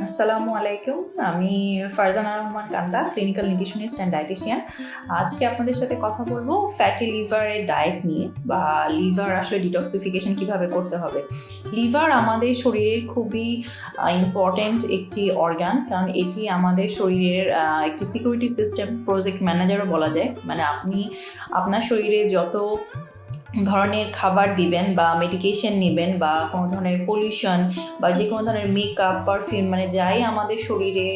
আসসালামু আলাইকুম। আমি Farzana Rahman Kanta, clinical nutritionist and dietician. আজকে আপনাদের সাথে কথা বলবো ফ্যাটি লিভারের ডায়েট নিয়ে, বা লিভার আসলে ডিটক্সিফিকেশন কিভাবে করতে হবে। লিভার আমাদের শরীরের খুবই ইম্পর্ট্যান্ট একটি অর্গান, কারণ এটি আমাদের শরীরের একটি সিকিউরিটি সিস্টেম, প্রজেক্ট ম্যানেজারও বলা যায়। মানে আপনি আপনার শরীরে যত ধরনের খাবার দিবেন বা মেডিকেশন নেবেন বা কোনো ধরনের পলিউশন বা যে কোনো ধরনের মেকআপ, পারফিউম, মানে যাই আমাদের শরীরে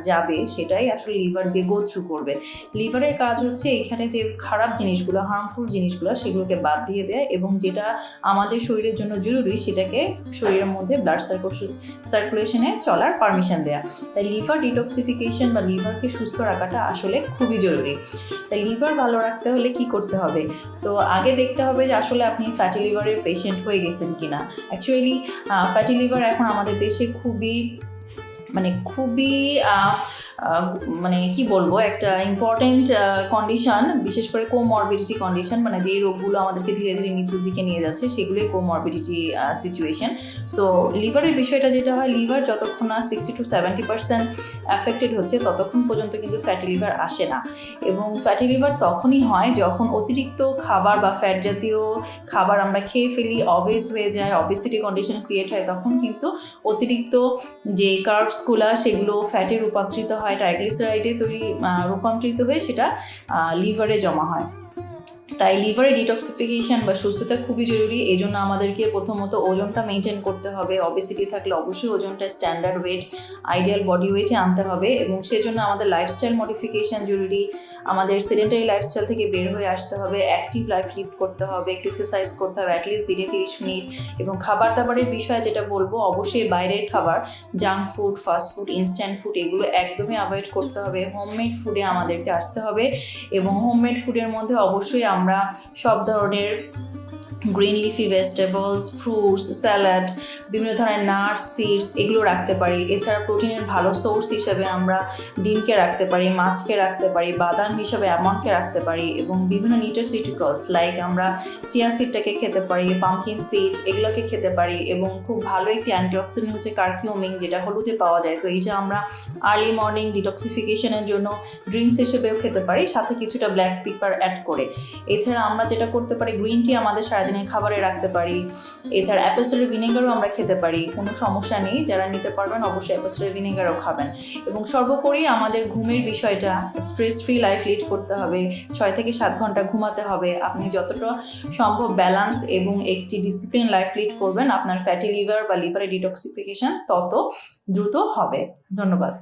যাবে সেটাই আসলে লিভার দিয়ে গো থ্রু করবে। লিভারের কাজ হচ্ছে এখানে যে খারাপ জিনিসগুলো, হার্মফুল জিনিসগুলো, সেগুলোকে বাদ দিয়ে দেয় এবং যেটা আমাদের শরীরের জন্য জরুরি সেটাকে শরীরের মধ্যে ব্লাড সার্কুলেশনে চলার পারমিশন দেয়া। তাই লিভার ডিটক্সিফিকেশন বা লিভারকে সুস্থ রাখাটা আসলে খুবই জরুরি। তাই লিভার ভালো রাখতে হলে কি করতে হবে? তো আগে দেখতে হবে যে আসলে আপনি ফ্যাটি লিভারের পেশেন্ট হয়ে গেছেন কিনা। অ্যাকচুয়ালি ফ্যাটি লিভার এখন আমাদের দেশে খুবই মানে কি বলবো, একটা ইম্পর্টেন্ট কন্ডিশন, বিশেষ করে কোমরবিডিটি কন্ডিশন, মানে যেই রোগগুলো আমাদেরকে ধীরে ধীরে মৃত্যুর দিকে নিয়ে যাচ্ছে সেগুলোই কোমরবিডিটি সিচুয়েশন। সো লিভারের বিষয়টা যেটা হয়, লিভার যতক্ষণ না 60-70% অ্যাফেক্টেড হচ্ছে ততক্ষণ পর্যন্ত কিন্তু ফ্যাটি লিভার আসে না। এবং ফ্যাটি লিভার তখনই হয় যখন অতিরিক্ত খাবার বা ফ্যাট জাতীয় খাবার আমরা খেয়ে ফেলি, অবেজ হয়ে যায়, অবেসিটি কন্ডিশন ক্রিয়েট হয়, তখন কিন্তু অতিরিক্ত যে কার্বসগুলো সেগুলো ফ্যাটে রূপান্তরিত হয়, ট্রাইগ্লিসারাইডে রূপান্তরিত হয়ে সেটা লিভারে জমা হয়। তাই লিভারের ডিটক্সিফিকেশন বা সুস্থতা খুবই জরুরি। এই জন্য আমাদেরকে প্রথমত ওজনটা মেনটেন করতে হবে। অবেসিটি থাকলে অবশ্যই ওজনটা স্ট্যান্ডার্ড ওয়েট, আইডিয়াল বডি ওয়েটে আনতে হবে, এবং সেজন্য আমাদের লাইফস্টাইল মডিফিকেশান জরুরি। আমাদের সেডেন্টারি লাইফস্টাইল থেকে বের হয়ে আসতে হবে, অ্যাক্টিভ লাইফ লিড করতে হবে, একটু এক্সারসাইজ করতে হবে অ্যাটলিস্ট দিনে 30 মিনিট। এবং খাবার দাবারের বিষয়ে যেটা বলবো, অবশ্যই বাইরের খাবার, junk food, fast food, instant food, এগুলো একদমই অ্যাভয়েড করতে হবে। হোমমেড ফুডে আমাদেরকে আসতে হবে, এবং হোমমেড ফুডের মধ্যে অবশ্যই আমরা সব ধরনের green leafy vegetables, fruits, salad, বিভিন্ন ধরনের নাটস, সিডস, এগুলো রাখতে পারি। এছাড়া প্রোটিনের ভালো সোর্স হিসেবে আমরা ডিমকে রাখতে পারি, মাছকে রাখতে পারি, বাদাম হিসাবে অ্যালমন্ডকে রাখতে পারি, এবং বিভিন্ন নিউট্রাসিউটিক্যালস লাইক আমরা চিয়া সিডটাকে খেতে পারি, পামকিন সিড, এগুলোকে খেতে পারি। এবং খুব ভালো একটি অ্যান্টিঅক্সিডেন্ট হচ্ছে কারকিউমিন, যেটা হলুদে পাওয়া যায়। তো এইটা আমরা আর্লি মর্নিং ডিটক্সিফিকেশনের জন্য ড্রিঙ্কস হিসেবেও খেতে পারি, সাথে কিছুটা ব্ল্যাক পেপার অ্যাড করে। এছাড়া আমরা যেটা করতে পারি, গ্রিন টি আমাদের সারাদিনের খাবারে রাখতে পারি। এছাড়া অ্যাপেল সাইডার ভিনেগারও আমরা খেতে পারি, কোনো সমস্যা নেই। যারা নিতে পারবেন অবশ্যই অ্যাপেল সাইডার ভিনেগারও খাবেন। এবং সর্বোপরি আমাদের ঘুমের বিষয়টা, স্ট্রেস ফ্রি লাইফ লিড করতে হবে, 6 থেকে 7 ঘন্টা ঘুমাতে হবে। আপনি যতটা সম্ভব ব্যালেন্স এবং একটি ডিসিপ্লিন লাইফ লিড করবেন, আপনার ফ্যাটি লিভার বা লিভারের ডিটক্সিফিকেশন তত দ্রুত হবে। ধন্যবাদ।